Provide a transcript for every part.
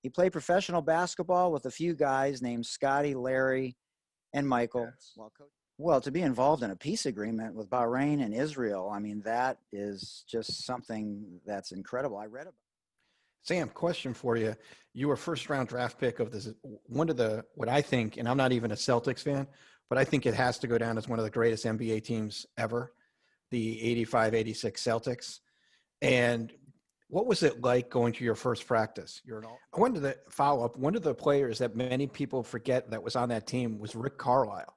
He played professional basketball with a few guys named Scotty, Larry, and Michael. Yes. Well, to be involved in a peace agreement with Bahrain and Israel, I mean, that is just something that's incredible. I read about. Sam, question for you. You were first round draft pick of this, one of the, what I think, and I'm not even a Celtics fan, but I think it has to go down as one of the greatest NBA teams ever, the 85-86 Celtics. And what was it like going to your first practice? I wanted to follow up. One of the players that many people forget that was on that team was Rick Carlisle.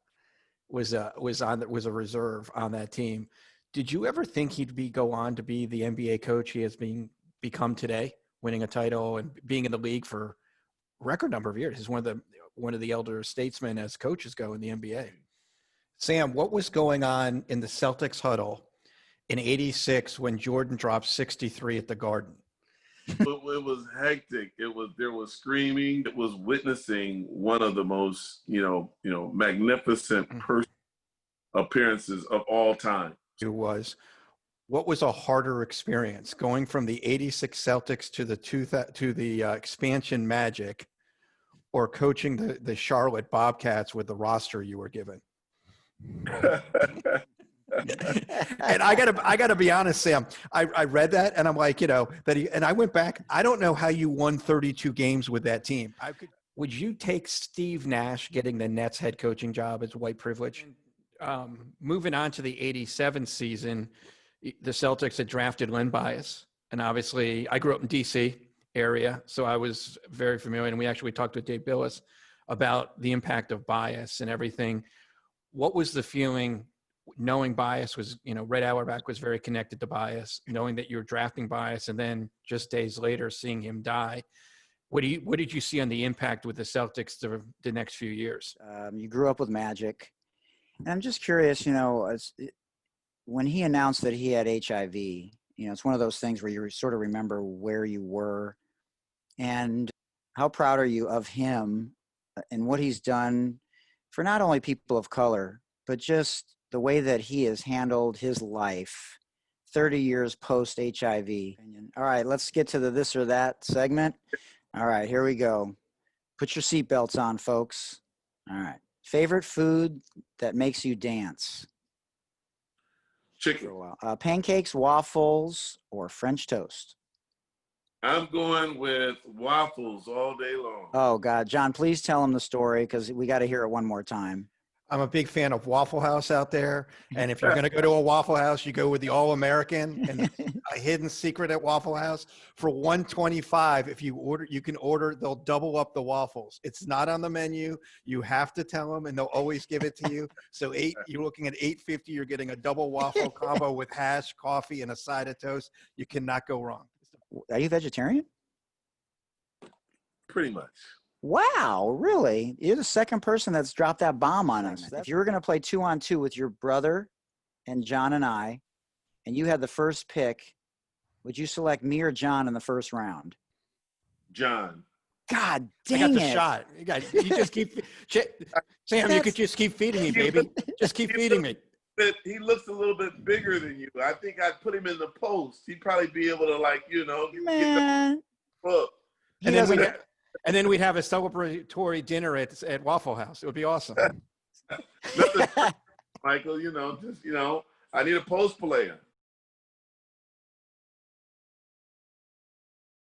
Was a reserve on that team. Did you ever think he'd go on to be the NBA coach he has become today, winning a title and being in the league for a record number of years? He's one of the elder statesmen as coaches go in the NBA. Sam, what was going on in the Celtics huddle in '86 when Jordan dropped 63 at the Garden? It was hectic. There was screaming. It was witnessing one of the most, magnificent appearances of all time. It was. What was a harder experience, going from the '86 Celtics to the expansion Magic, or coaching the Charlotte Bobcats with the roster you were given? And I gotta be honest, Sam. I read that and I'm like, and I went back. I don't know how you won 32 games with that team. Would you take Steve Nash getting the Nets head coaching job as white privilege? Moving on to the '87 season, the Celtics had drafted Len Bias, and obviously I grew up in DC area, so I was very familiar. And we talked with Dave Billis about the impact of Bias and everything. What was the feeling? Knowing Bias was, Red Auerbach was very connected to Bias, knowing that you were drafting Bias, and then just days later seeing him die. What did you see on the impact with the Celtics the next few years? You grew up with Magic, and I'm just curious, when he announced that he had HIV, it's one of those things where you sort of remember where you were, and how proud are you of him and what he's done for not only people of color, but just the way that he has handled his life 30 years post HIV. All right, let's get to the this or that segment. All right, here we go. Put your seatbelts on, folks. All right. Favorite food that makes you dance? Chicken. For a while. Pancakes, waffles, or French toast? I'm going with waffles all day long. Oh, God. John, please tell him the story because we got to hear it one more time. I'm a big fan of Waffle House out there. And if you're going to go to a Waffle House, you go with the All-American. And a hidden secret at Waffle House, for $125, if you can order, they'll double up the waffles. It's not on the menu. You have to tell them, and they'll always give it to you. So you're looking at $8.50. You're getting a double waffle combo with hash, coffee, and a side of toast. You cannot go wrong. Are you vegetarian? Pretty much. Wow, really? You're the second person that's dropped that bomb on us. If you were going to play 2-on-2 with your brother and John and I, and you had the first pick, would you select me or John in the first round? John. God dang it. I got the shot. You just keep – Sam, you could just keep feeding me, baby. Just keep feeding me. He looks a little bit bigger than you. I think I'd put him in the post. He'd probably be able to, Man. get the book. And then we'd have a celebratory dinner at Waffle House. It would be awesome. Michael, I need a post player.